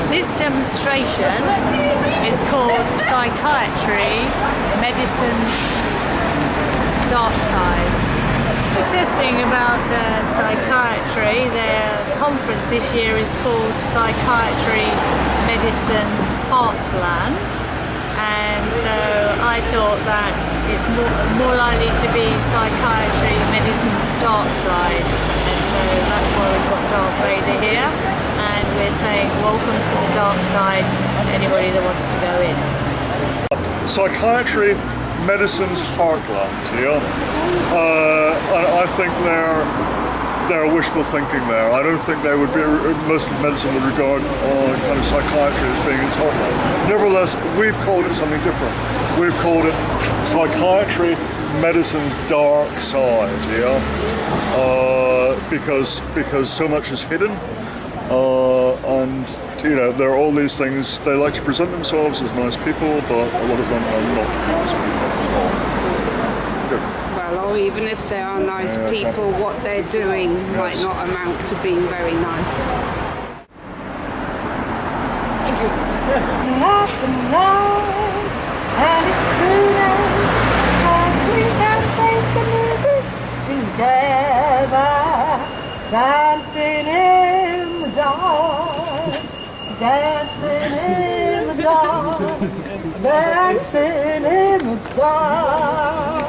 This demonstration is called Psychiatry, Medicine's Dark Side. Protesting about psychiatry, their conference this year is called Psychiatry, Medicine's Heartland, and so I thought that it's more likely to be Psychiatry, Medicine's Dark Side, and so that's why we've got Darth Vader here, and we're saying welcome to the dark side to anybody that wants to go in. Psychiatry, medicine's heartland, yeah. I think they're wishful thinking there. I don't think they would be, most of medicine would regard kind of psychiatry as being its heartland. Nevertheless, we've called it something different. We've called it Psychiatry, Medicine's Dark Side, yeah. Because so much is hidden, and you know, there are all these things. They like to present themselves as nice people, but a lot of them are not nice people. Good. Well, or even if they are nice people, what they're doing might not amount to being very nice. Thank you. Not the night, and it's soon as we can face the music together, dancing in the dark, dancing in the dark, dancing in the dark.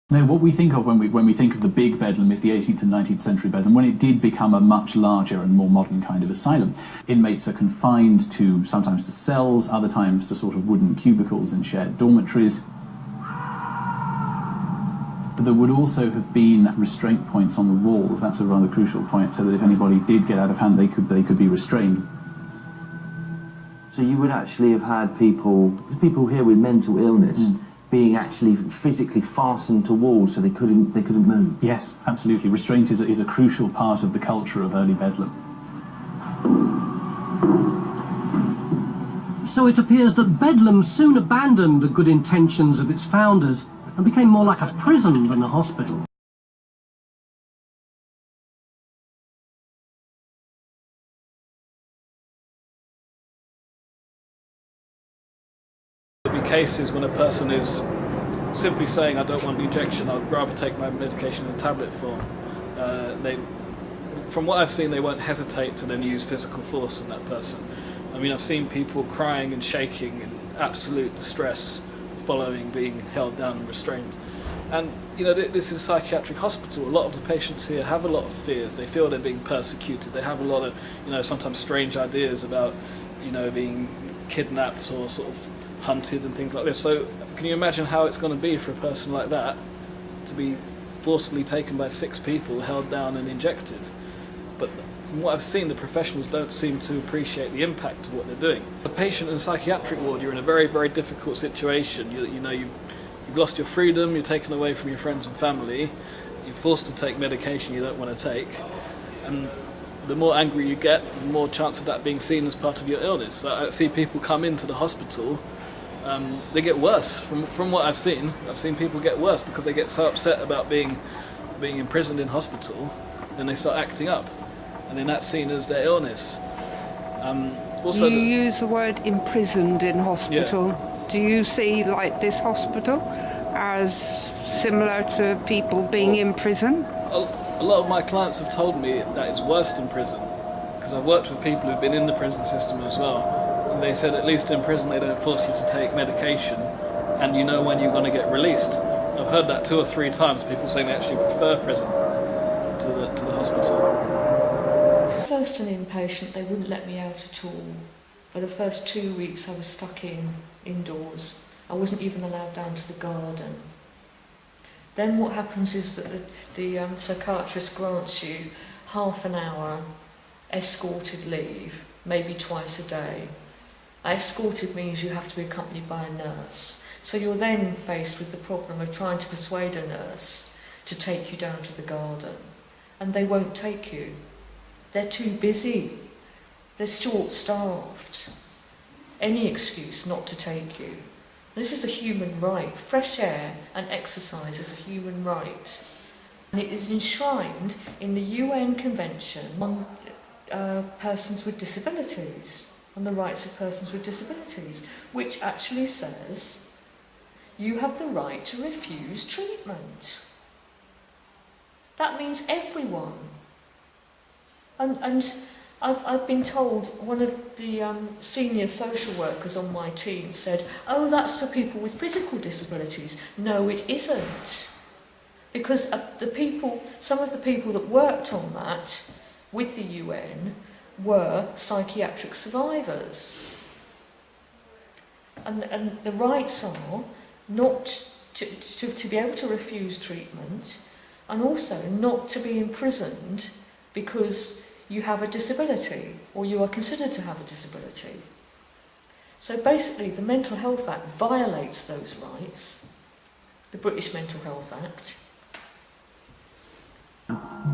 No, what we think of when we think of the big Bedlam is the 18th and 19th century Bedlam, when it did become a much larger and more modern kind of asylum. Inmates are confined sometimes to cells, other times to sort of wooden cubicles and shared dormitories. But there would also have been restraint points on the walls. That's a rather crucial point, so that if anybody did get out of hand, they could be restrained. So you would actually have had people here with mental illness being actually physically fastened to walls so they couldn't move. Yes, absolutely. Restraint is a crucial part of the culture of early Bedlam. So it appears that Bedlam soon abandoned the good intentions of its founders and became more like a prison than a hospital. There'll be cases when a person is simply saying, I don't want the injection, I'd rather take my medication in tablet form. From what I've seen, they won't hesitate to then use physical force on that person. I mean, I've seen people crying and shaking in absolute distress following being held down and restrained. And, you know, this is a psychiatric hospital. A lot of the patients here have a lot of fears. They feel they're being persecuted. They have a lot of, you know, sometimes strange ideas about, you know, being kidnapped or sort of hunted and things like this. So can you imagine how it's going to be for a person like that to be forcefully taken by 6 people, held down and injected? But from what I've seen, the professionals don't seem to appreciate the impact of what they're doing. A patient in a psychiatric ward, you're in a very, very difficult situation. You know, you've lost your freedom, you're taken away from your friends and family, you're forced to take medication you don't want to take, and the more angry you get, the more chance of that being seen as part of your illness. I see people come into the hospital, they get worse. From what I've seen people get worse because they get so upset about being imprisoned in hospital, then they start acting up, and then that's seen as their illness. Also, you use the word imprisoned in hospital. Yeah. Do you see, like, this hospital as similar to people being in prison? A lot of my clients have told me that it's worse than prison, because I've worked with people who've been in the prison system as well, and they said at least in prison they don't force you to take medication and you know when you're going to get released. I've heard that 2 or 3 times, people saying they actually prefer prison to the hospital. First an inpatient, they wouldn't let me out at all. For the first 2 weeks I was stuck indoors. I wasn't even allowed down to the garden. Then what happens is that the psychiatrist grants you half an hour escorted leave, maybe twice a day. Escorted means you have to be accompanied by a nurse. So you're then faced with the problem of trying to persuade a nurse to take you down to the garden. And they won't take you. They're too busy. They're short-staffed. Any excuse not to take you. And this is a human right. Fresh air and exercise is a human right. And it is enshrined in the UN Convention on persons with disabilities, on the rights of persons with disabilities, which actually says you have the right to refuse treatment. That means everyone. And I've been told, one of the senior social workers on my team said, oh, that's for people with physical disabilities. No, it isn't. Because some of the people that worked on that with the UN were psychiatric survivors. And the rights are not to be able to refuse treatment, and also not to be imprisoned because you have a disability, or you are considered to have a disability. So basically the Mental Health Act violates those rights, the British Mental Health Act.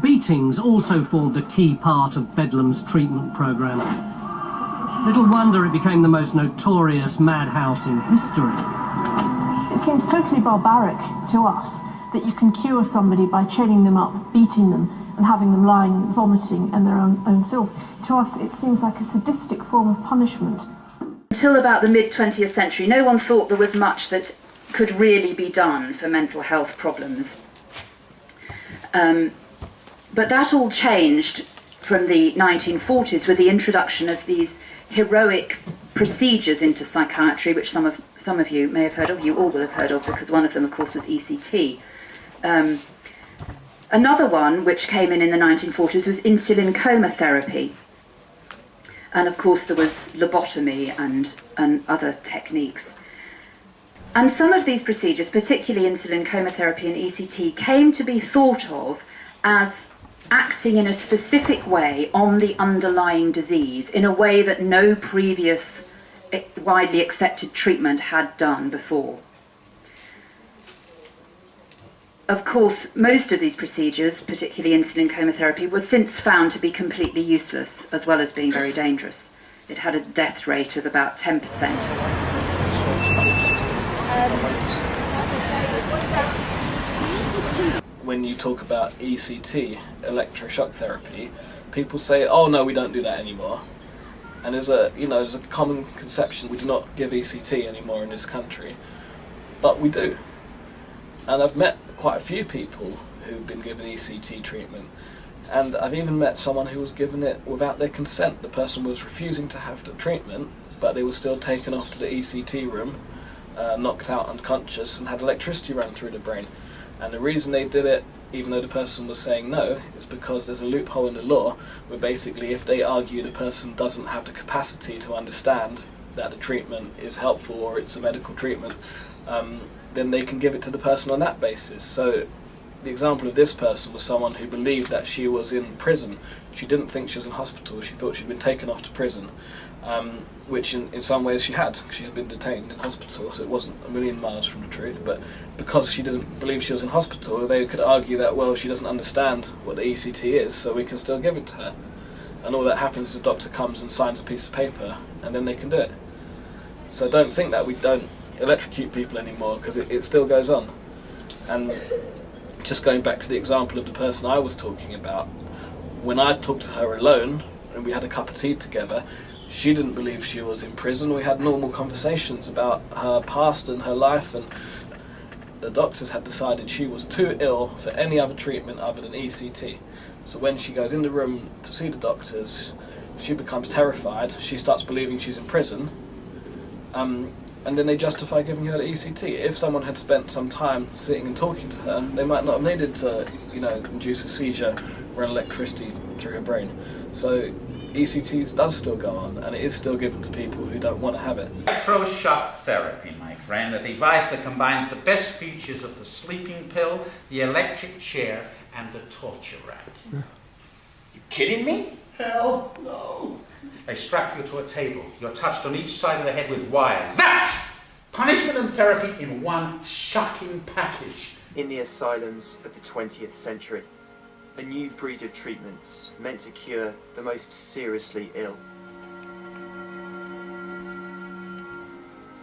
Beatings also formed a key part of Bedlam's treatment programme. Little wonder it became the most notorious madhouse in history. It seems totally barbaric to us that you can cure somebody by chaining them up, beating them, and having them lying, vomiting, and their own filth. To us, it seems like a sadistic form of punishment. Until about the mid-20th century, no one thought there was much that could really be done for mental health problems. But that all changed from the 1940s with the introduction of these heroic procedures into psychiatry, which some of you may have heard of, you all will have heard of, because one of them, of course, was ECT. Another one, which came in the 1940s, was insulin coma therapy. And of course there was lobotomy and other techniques. And some of these procedures, particularly insulin coma therapy and ECT, came to be thought of as acting in a specific way on the underlying disease, in a way that no previous widely accepted treatment had done before. Of course, most of these procedures, particularly insulin coma therapy, were since found to be completely useless, as well as being very dangerous. It had a death rate of about 10%. When you talk about ECT, electroshock therapy, people say, oh no, we don't do that anymore. And there's a common conception, we do not give ECT anymore in this country. But we do. And I've met quite a few people who've been given ECT treatment, and I've even met someone who was given it without their consent. The person was refusing to have the treatment, but they were still taken off to the ECT room, knocked out unconscious, and had electricity run through the brain. And the reason they did it, even though the person was saying no, is because there's a loophole in the law where basically if they argue the person doesn't have the capacity to understand that the treatment is helpful or it's a medical treatment, then they can give it to the person on that basis. So the example of this person was someone who believed that she was in prison. She didn't think she was in hospital, she thought she'd been taken off to prison, which in some ways she had. She had been detained in hospital, so it wasn't a million miles from the truth, but because she didn't believe she was in hospital, they could argue that, well, she doesn't understand what the ECT is, so we can still give it to her. And all that happens is the doctor comes and signs a piece of paper, and then they can do it. So don't think that we don't electrocute people anymore, because it still goes on. And just going back to the example of the person I was talking about, when I talked to her alone and we had a cup of tea together, she didn't believe she was in prison. We had normal conversations about her past and her life, and the doctors had decided she was too ill for any other treatment other than ECT. So when she goes in the room to see the doctors, she becomes terrified. She starts believing she's in prison. and then they justify giving her the ECT. If someone had spent some time sitting and talking to her, they might not have needed to, induce a seizure, run electricity through her brain. So ECT does still go on, and it is still given to people who don't want to have it. Electroshock therapy, my friend, a device that combines the best features of the sleeping pill, the electric chair, and the torture rack. You kidding me? Hell no. They strap you to a table. You're touched on each side of the head with wires. Zap! Punishment and therapy in one shocking package. In the asylums of the 20th century, a new breed of treatments meant to cure the most seriously ill.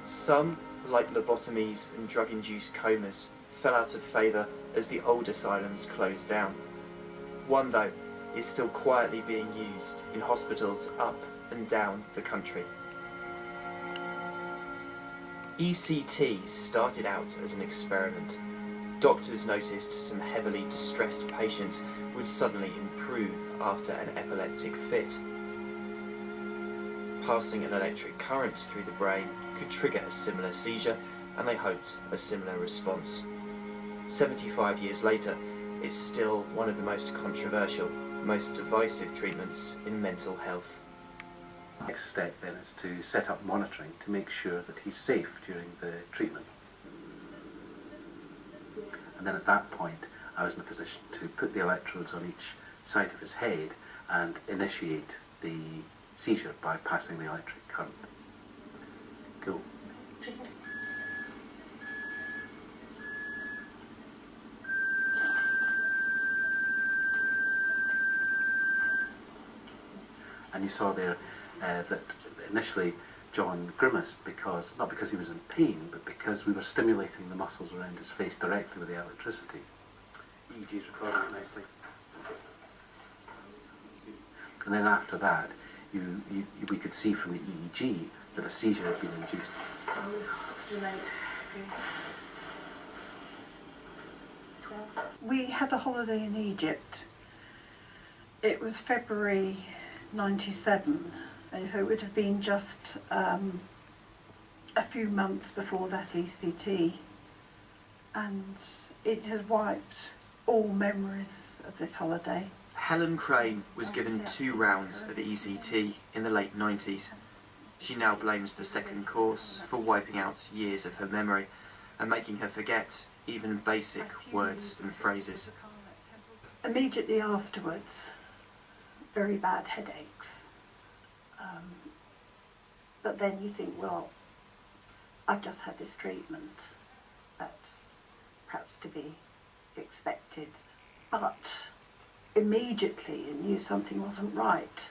Some, like lobotomies and drug-induced comas, fell out of favour as the old asylums closed down. One, though, is still quietly being used in hospitals up and down the country. ECT started out as an experiment. Doctors noticed some heavily distressed patients would suddenly improve after an epileptic fit. Passing an electric current through the brain could trigger a similar seizure, and they hoped a similar response. 75 years later, it's still one of the most controversial, most divisive treatments in mental health. The next step then is to set up monitoring to make sure that he's safe during the treatment. And then at that point, I was in a position to put the electrodes on each side of his head and initiate the seizure by passing the electric current. Cool. And you saw there that initially John grimaced, not because he was in pain, but because we were stimulating the muscles around his face directly with the electricity. EEG's recording it nicely. And then after that, we could see from the EEG that a seizure had been induced. We had a holiday in Egypt. It was February 97, and so it would have been just a few months before that ECT, and it has wiped all memories of this holiday. Helen Crane was given 2 rounds of ECT in the late 90s. She now blames the second course for wiping out years of her memory and making her forget even basic words and phrases. Immediately afterwards, very bad headaches. But then you think, well, I've just had this treatment. That's perhaps to be expected. But immediately I knew something wasn't right.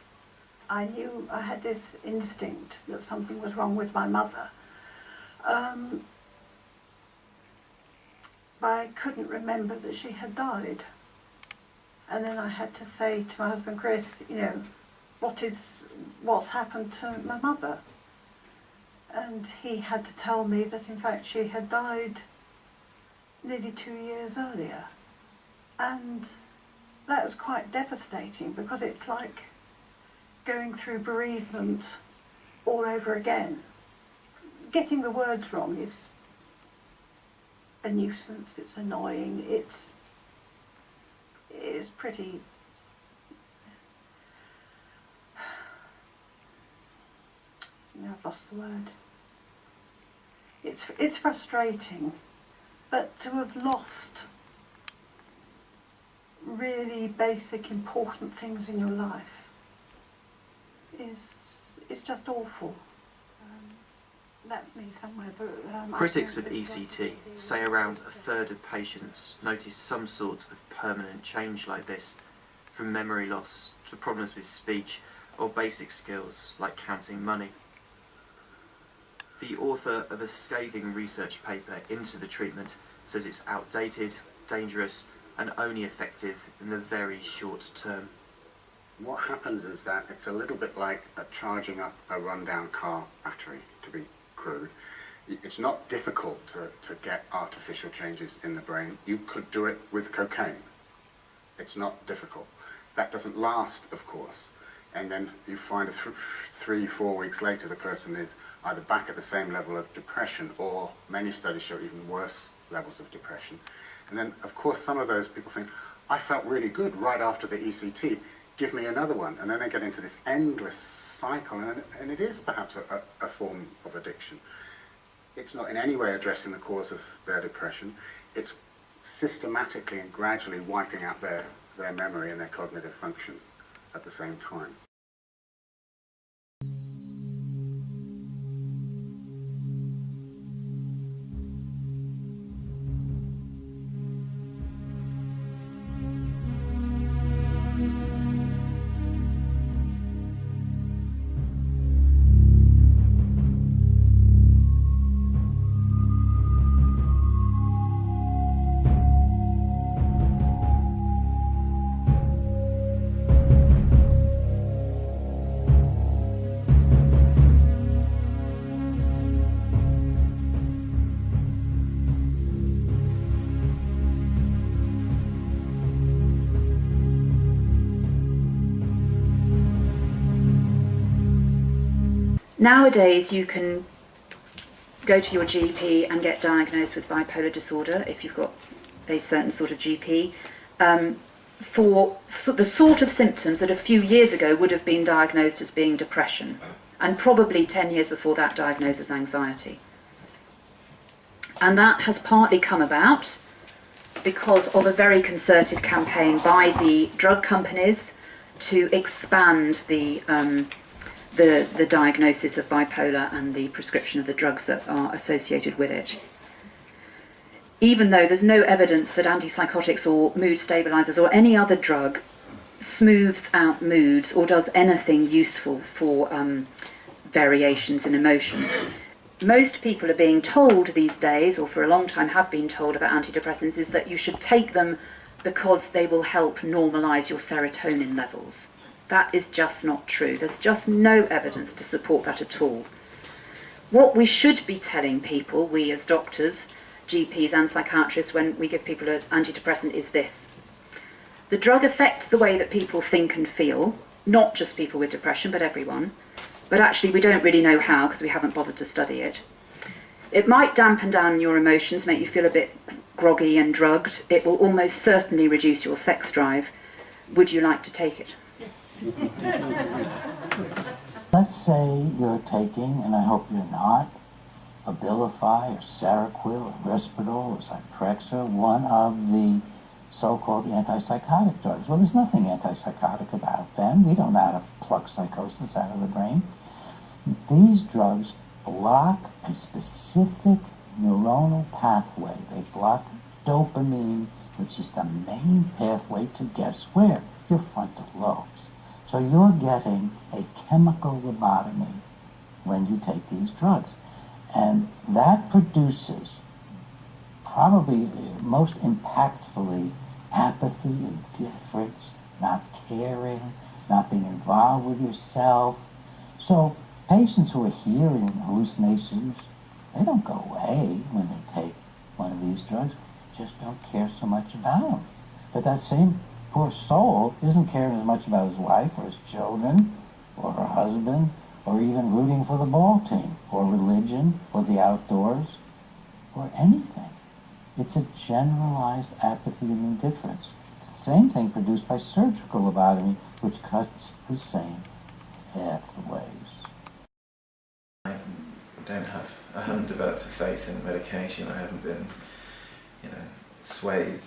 I knew I had this instinct that something was wrong with my mother. But I couldn't remember that she had died. And then I had to say to my husband, Chris, what's happened to my mother? And he had to tell me that in fact she had died nearly 2 years earlier. And that was quite devastating, because it's like going through bereavement all over again. Getting the words wrong is a nuisance, it's annoying, it's pretty... I've lost the word. It's frustrating, but to have lost really basic, important things in your life is just awful. That's me somewhere, but... Critics of ECT say around a third of patients notice some sort of permanent change like this, from memory loss to problems with speech or basic skills like counting money. The author of a scathing research paper into the treatment says it's outdated, dangerous, and only effective in the very short term. What happens is that it's a little bit like charging up a rundown car battery, to be crude. It's not difficult to get artificial changes in the brain. You could do it with cocaine. It's not difficult. That doesn't last, of course. and then you find 3-4 weeks later the person is either back at the same level of depression, or many studies show even worse levels of depression. And then, of course, some of those people think, I felt really good right after the ECT, give me another one. And then they get into this endless cycle, and it is perhaps a form of addiction. It's not in any way addressing the cause of their depression. It's systematically and gradually wiping out their memory and their cognitive function at the same time. Nowadays, you can go to your GP and get diagnosed with bipolar disorder if you've got a certain sort of GP for the sort of symptoms that a few years ago would have been diagnosed as being depression, and probably 10 years before that diagnosed as anxiety. And that has partly come about because of a very concerted campaign by the drug companies to expand the diagnosis of bipolar and the prescription of the drugs that are associated with it. Even though there's no evidence that antipsychotics or mood stabilizers or any other drug smooths out moods or does anything useful for variations in emotion. Most people are being told these days, or for a long time have been told about antidepressants, is that you should take them because they will help normalize your serotonin levels. That is just not true. There's just no evidence to support that at all. What we should be telling people, we as doctors, GPs and psychiatrists, when we give people an antidepressant is this. The drug affects the way that people think and feel, not just people with depression, but everyone. But actually we don't really know how because we haven't bothered to study it. It might dampen down your emotions, make you feel a bit groggy and drugged. It will almost certainly reduce your sex drive. Would you like to take it? Let's say you're taking, and I hope you're not, Abilify or Seroquel or Risperdal or Zyprexa, one of the so-called antipsychotic drugs. Well, there's nothing antipsychotic about them. We don't know how to pluck psychosis out of the brain. These drugs block a specific neuronal pathway. They block dopamine, which is the main pathway to guess where? Your frontal lobes. So you're getting a chemical lobotomy when you take these drugs. And that produces, probably most impactfully, apathy, indifference, not caring, not being involved with yourself. So patients who are hearing hallucinations, they don't go away when they take one of these drugs, just don't care so much about them. But that same poor soul isn't caring as much about his wife or his children or her husband or even rooting for the ball team or religion or the outdoors or anything. It's a generalized apathy and indifference. It's the same thing produced by surgical lobotomy, which cuts the same pathways. I haven't developed a faith in medication. I haven't been, swayed.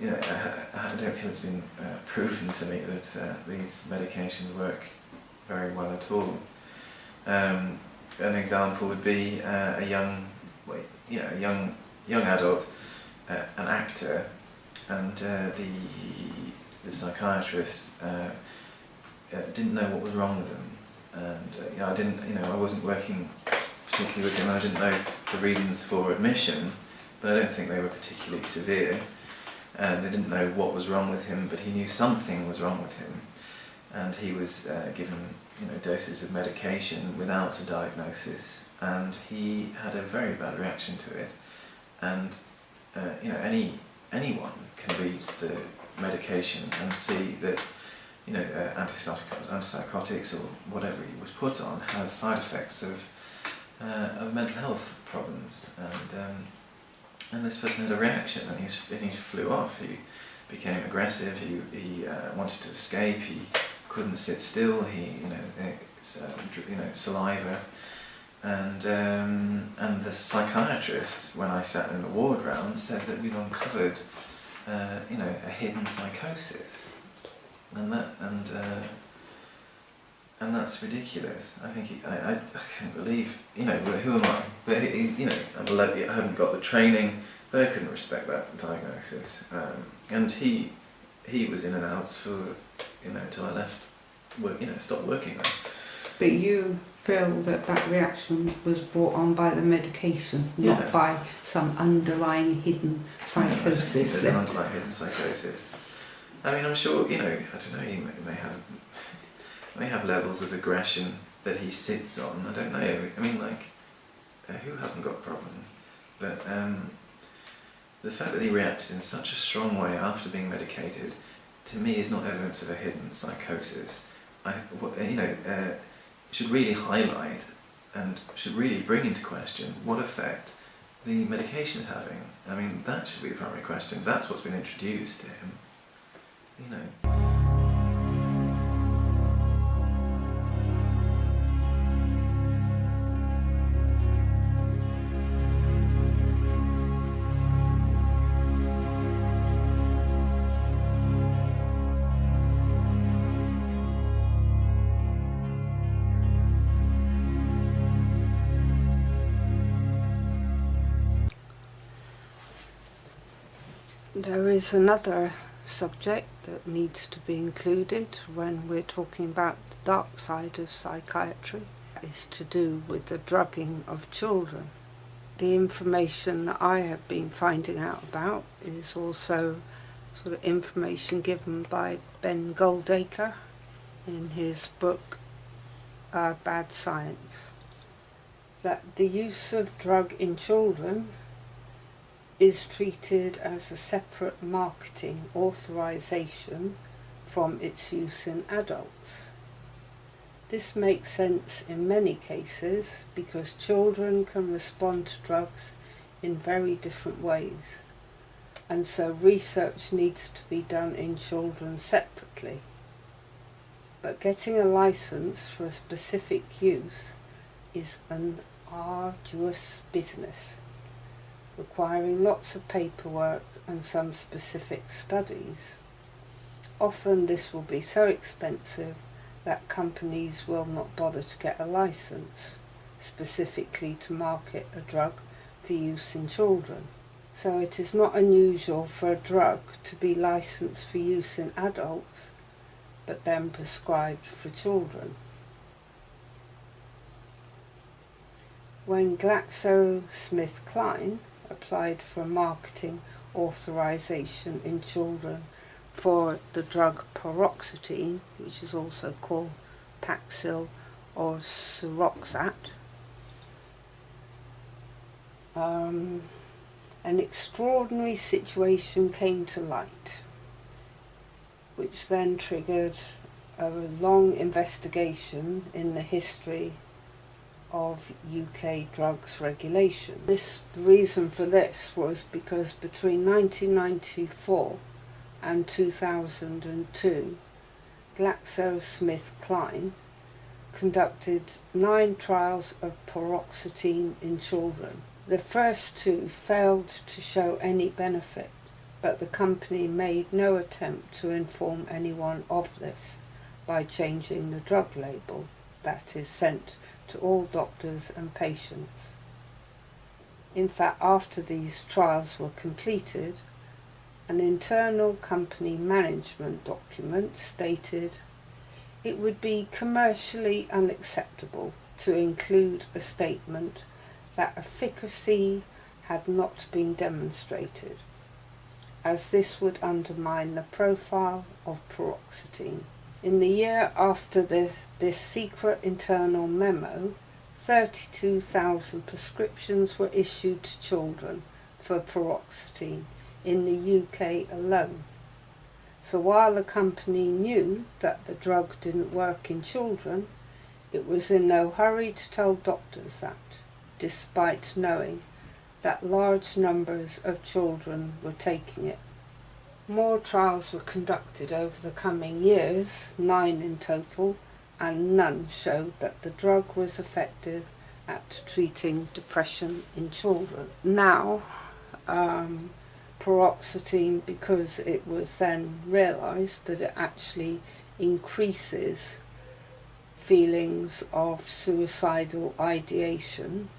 I don't feel it's been proven to me that these medications work very well at all. An example would be a young adult, an actor, and the psychiatrist didn't know what was wrong with him, and I wasn't working particularly with him. I didn't know the reasons for admission, but I don't think they were particularly severe. They didn't know what was wrong with him, but he knew something was wrong with him, and he was given doses of medication without a diagnosis, and he had a very bad reaction to it. And anyone can read the medication and see that antipsychotics or whatever he was put on has side effects of mental health problems, and this person had a reaction, and he flew off. He became aggressive. He wanted to escape. He couldn't sit still. He saliva, and the psychiatrist, when I sat in the ward round, said that we'd uncovered a hidden psychosis, and that's ridiculous. I think I can't believe, who am I? But I haven't got the training, but I couldn't respect that diagnosis. And he was in and out for, until I left, stopped working there. But you feel that reaction was brought on by the medication, not by some underlying hidden psychosis. There's an underlying hidden psychosis. I mean, I'm sure, I don't know, he may have levels of aggression that he sits on. I don't know. I mean, who hasn't got problems? But the fact that he reacted in such a strong way after being medicated, to me, is not evidence of a hidden psychosis. Should really highlight and should really bring into question what effect the medication is having. I mean, that should be the primary question. That's what's been introduced to him. There is another subject that needs to be included when we're talking about the dark side of psychiatry. Is to do with the drugging of children. The information that I have been finding out about is also sort of information given by Ben Goldacre in his book Bad Science, that the use of drug in children is treated as a separate marketing authorization from its use in adults. This makes sense in many cases because children can respond to drugs in very different ways, and so research needs to be done in children separately. But getting a license for a specific use is an arduous business, requiring lots of paperwork and some specific studies. Often this will be so expensive that companies will not bother to get a license specifically to market a drug for use in children. So it is not unusual for a drug to be licensed for use in adults but then prescribed for children. When GlaxoSmithKline applied for marketing authorization in children for the drug paroxetine, which is also called Paxil or Suroxat, an extraordinary situation came to light, which then triggered a long investigation in the history of UK drugs regulation. The reason for this was because between 1994 and 2002, GlaxoSmithKline conducted 9 trials of paroxetine in children. The first 2 failed to show any benefit, but the company made no attempt to inform anyone of this by changing the drug label that is sent to all doctors and patients. In fact, after these trials were completed, an internal company management document stated it would be commercially unacceptable to include a statement that efficacy had not been demonstrated, as this would undermine the profile of paroxetine. In the year after this secret internal memo, 32,000 prescriptions were issued to children for paroxetine in the UK alone. So while the company knew that the drug didn't work in children, it was in no hurry to tell doctors that, despite knowing that large numbers of children were taking it. More trials were conducted over the coming years, 9 in total, and none showed that the drug was effective at treating depression in children. Now, paroxetine, because it was then realised that it actually increases feelings of suicidal ideation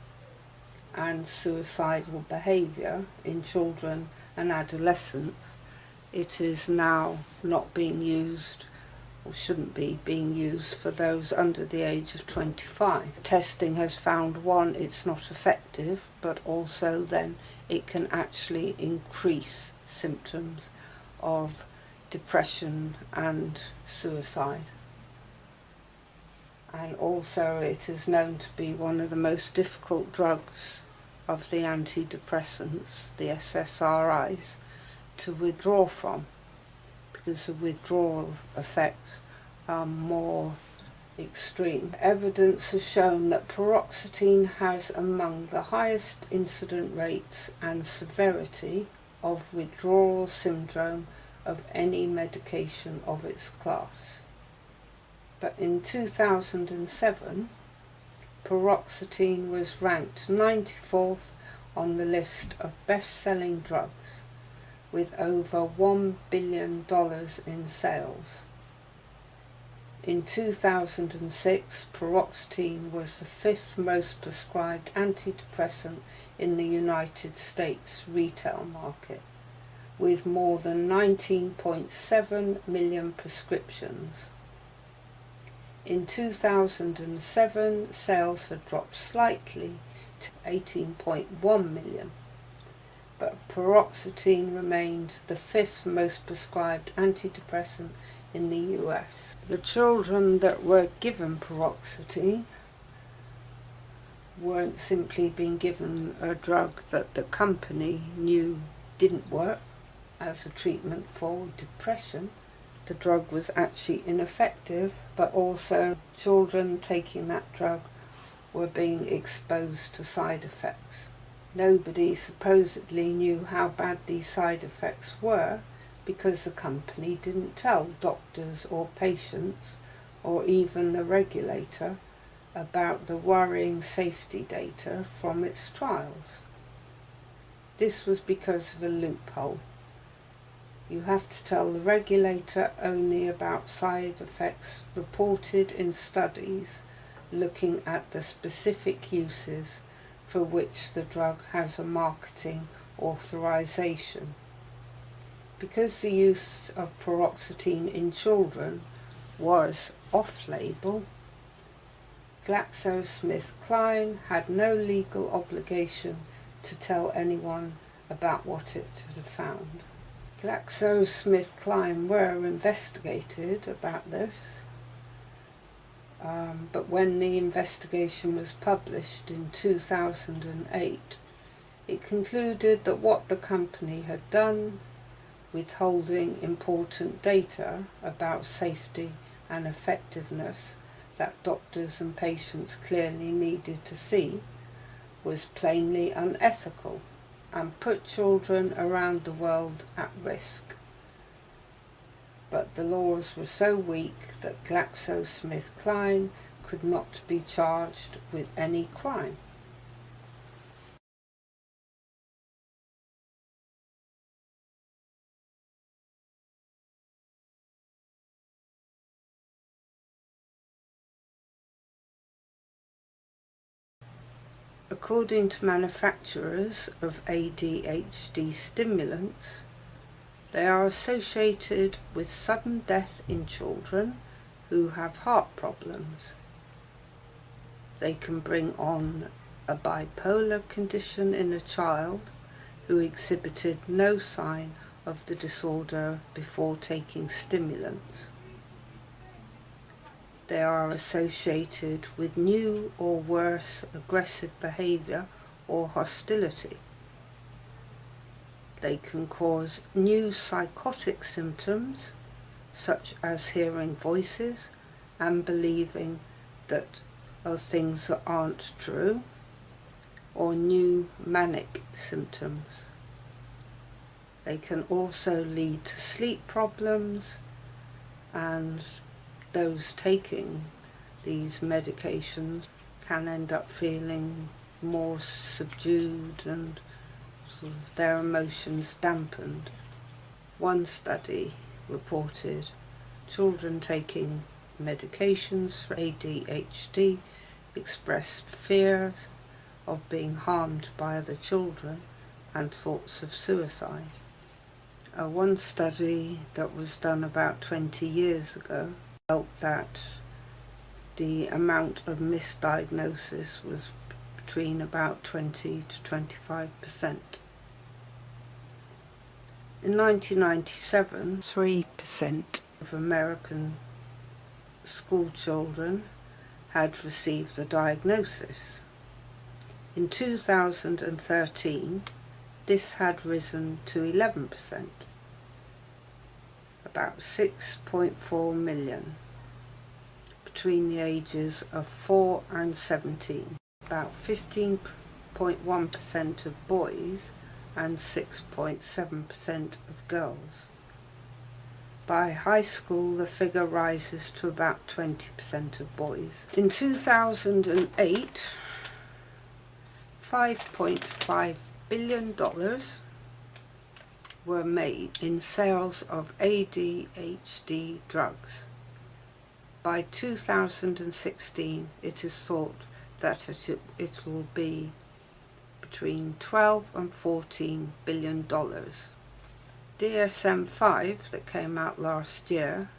and suicidal behaviour in children and adolescents, it is now not being used, or shouldn't be being used, for those under the age of 25. Testing has found, one, it's not effective, but also then it can actually increase symptoms of depression and suicide. And also it is known to be one of the most difficult drugs of the antidepressants, the SSRIs, to withdraw from, because the withdrawal effects are more extreme. Evidence has shown that paroxetine has among the highest incident rates and severity of withdrawal syndrome of any medication of its class. But in 2007, paroxetine was ranked 94th on the list of best-selling drugs, with over $1 billion in sales. In 2006, paroxetine was the 5th most prescribed antidepressant in the United States retail market, with more than 19.7 million prescriptions. In 2007, sales had dropped slightly to 18.1 million, but paroxetine remained the 5th most prescribed antidepressant in the US. The children that were given paroxetine weren't simply being given a drug that the company knew didn't work as a treatment for depression. The drug was actually ineffective, but also children taking that drug were being exposed to side effects. Nobody supposedly knew how bad these side effects were, because the company didn't tell doctors or patients or even the regulator about the worrying safety data from its trials. This was because of a loophole. You have to tell the regulator only about side effects reported in studies looking at the specific uses for which the drug has a marketing authorization. Because the use of paroxetine in children was off-label, GlaxoSmithKline had no legal obligation to tell anyone about what it had found. GlaxoSmithKline were investigated about this, but when the investigation was published in 2008, it concluded that what the company had done, withholding important data about safety and effectiveness that doctors and patients clearly needed to see, was plainly unethical and put children around the world at risk. But the laws were so weak that GlaxoSmithKline could not be charged with any crime. According to manufacturers of ADHD stimulants, they are associated with sudden death in children who have heart problems. They can bring on a bipolar condition in a child who exhibited no sign of the disorder before taking stimulants. They are associated with new or worse aggressive behaviour or hostility. They can cause new psychotic symptoms, such as hearing voices and believing that things that aren't true, or new manic symptoms. They can also lead to sleep problems, and those taking these medications can end up feeling more subdued and sort of their emotions dampened. One study reported children taking medications for ADHD expressed fears of being harmed by other children and thoughts of suicide. One study that was done about 20 years ago felt that the amount of misdiagnosis was between about 20 to 25%. In 1997, 3% of American school children had received the diagnosis. In 2013, this had risen to 11%, about 6.4 million, between the ages of 4 and 17, about 15.1% of boys and 6.7% of girls. By high school, the figure rises to about 20% of boys. In 2008, $5.5 billion were made in sales of ADHD drugs. By 2016, it is thought that it will be between 12 and 14 billion dollars. DSM-5 that came out last year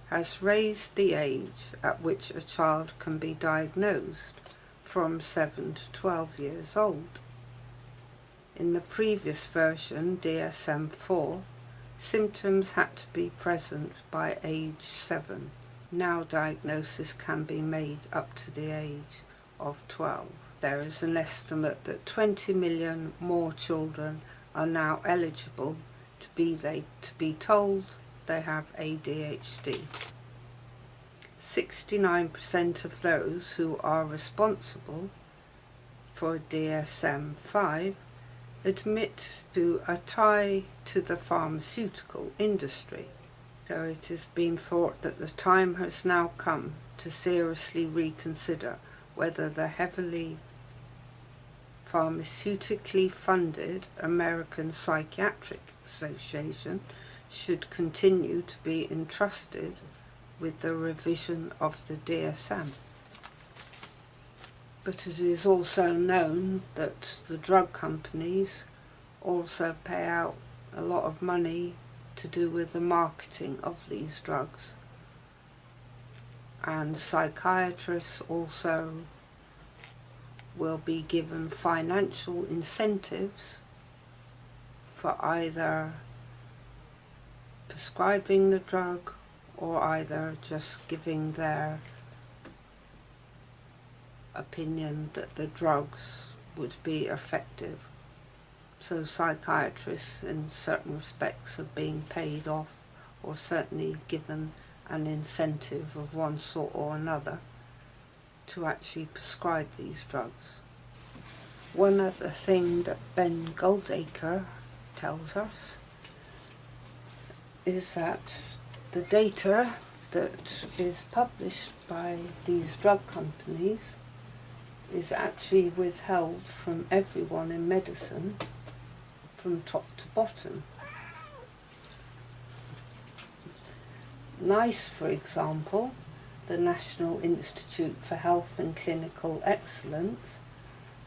has raised the age at which a child can be diagnosed from 7 to 12 years old. In the previous version, DSM-4, symptoms had to be present by age 7. Now diagnosis can be made up to the age of 12. There is an estimate that 20 million more children are now eligible to be told they have ADHD. 69% of those who are responsible for DSM-5 admit to a tie to the pharmaceutical industry. So it has been thought that the time has now come to seriously reconsider whether the heavily pharmaceutically funded American Psychiatric Association should continue to be entrusted with the revision of the DSM. But it is also known that the drug companies also pay out a lot of money to do with the marketing of these drugs. And psychiatrists also will be given financial incentives for either prescribing the drug or either just giving their opinion that the drugs would be effective. So psychiatrists in certain respects are being paid off, or certainly given an incentive of one sort or another to actually prescribe these drugs. One other thing that Ben Goldacre tells us is that the data that is published by these drug companies is actually withheld from everyone in medicine from top to bottom. NICE, for example, the National Institute for Health and Clinical Excellence,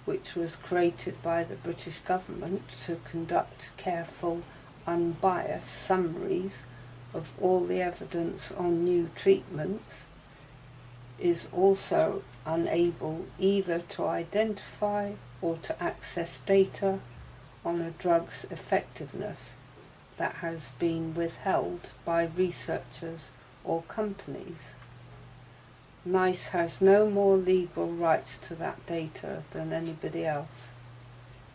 which was created by the British government to conduct careful, unbiased summaries of all the evidence on new treatments, is also unable either to identify or to access data on a drug's effectiveness that has been withheld by researchers or companies. NICE has no more legal rights to that data than anybody else.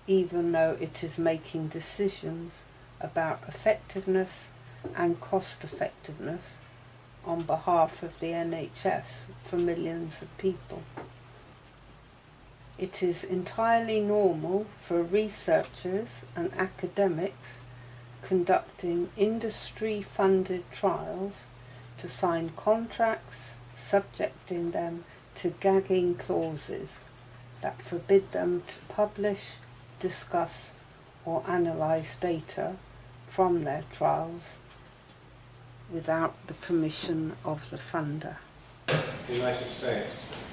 even though it is making decisions about effectiveness and cost effectiveness on behalf of the NHS for millions of people. It is entirely normal for researchers and academics conducting industry-funded trials to sign contracts subjecting them to gagging clauses that forbid them to publish, discuss or analyse data from their trials without the permission of the funder. The United States,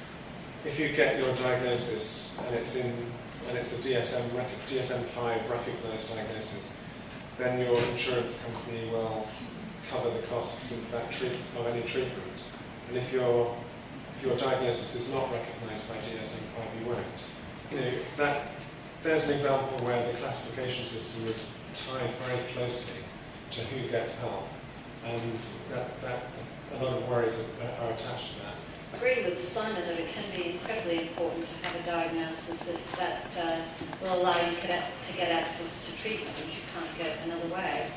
if you get your diagnosis and it's a DSM-5 recognised diagnosis, then your insurance company will cover the costs of of any treatment. And if your diagnosis is not recognised by DSM-5, you won't. You know, there's an example where the classification system is tied very closely to who gets help, and that a lot of worries are attached to that. I agree with Simon that it can be incredibly important to have a diagnosis if that will allow you to get access to treatment, which you can't get another way.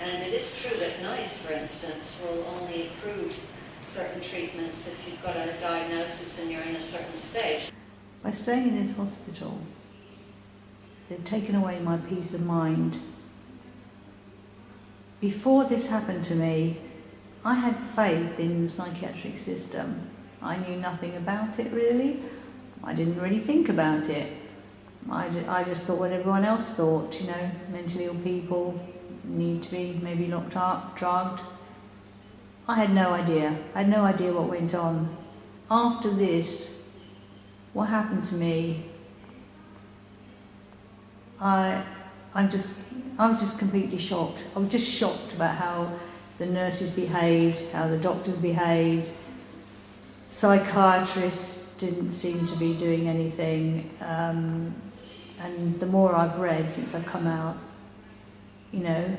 And it is true that NICE, for instance, will only approve certain treatments if you've got a diagnosis and you're in a certain stage. By staying in this hospital, they've taken away my peace of mind. Before this happened to me, I had faith in the psychiatric system. I knew nothing about it really. I didn't really think about it. I just thought what everyone else thought, you know, mentally ill people need to be maybe locked up, drugged. I had no idea. I had no idea what went on. After this, what happened to me, I was just completely shocked. I was just shocked about how the nurses behaved, how the doctors behaved. Psychiatrists didn't seem to be doing anything. And the more I've read since I've come out, you know,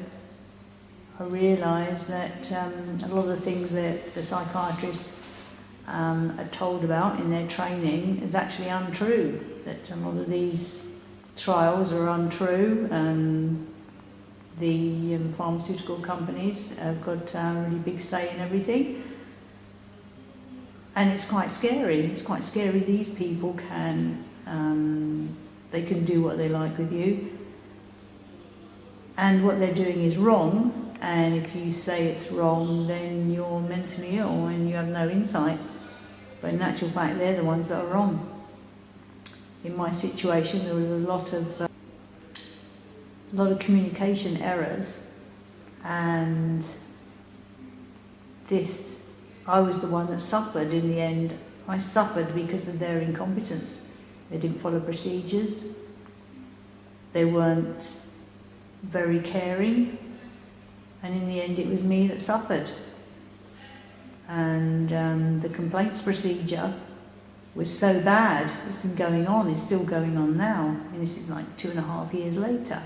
I realise that a lot of the things that the psychiatrists are told about in their training is actually untrue. That a lot of these trials are untrue. The pharmaceutical companies have got a really big say in everything. And it's quite scary. It's quite scary. These people they can do what they like with you. And what they're doing is wrong. And if you say it's wrong, then you're mentally ill and you have no insight. But in actual fact, they're the ones that are wrong. In my situation, there was a lot of communication errors, and I was the one that suffered in the end. I suffered because of their incompetence. They didn't follow procedures. They weren't very caring, and in the end it was me that suffered. And the complaints procedure was so bad, it's been going on, it's still going on now, and this is like 2.5 years later.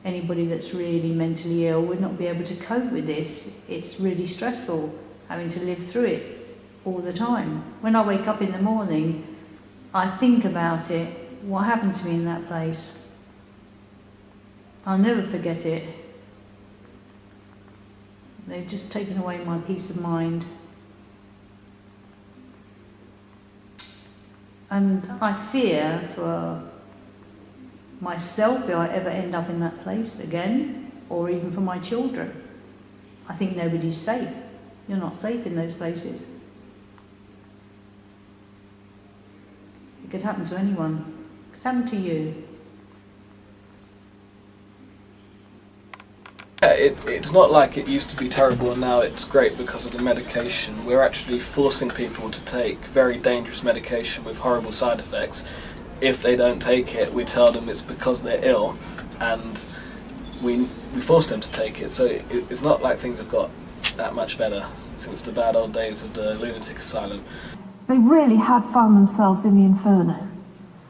Anybody that's really mentally ill would not be able to cope with this. It's really stressful having to live through it all the time. When I wake up in the morning, I think about it, what happened to me in that place. I'll never forget it. They've just taken away my peace of mind. And I fear for myself if I ever end up in that place again, or even for my children. I think nobody's safe. You're not safe in those places. It could happen to anyone. It could happen to you. It's not like it used to be terrible and now it's great because of the medication. We're actually forcing people to take very dangerous medication with horrible side effects. If they don't take it, we tell them it's because they're ill, and we force them to take it. So it's not like things have got that much better since the bad old days of the lunatic asylum. They really had found themselves in the inferno.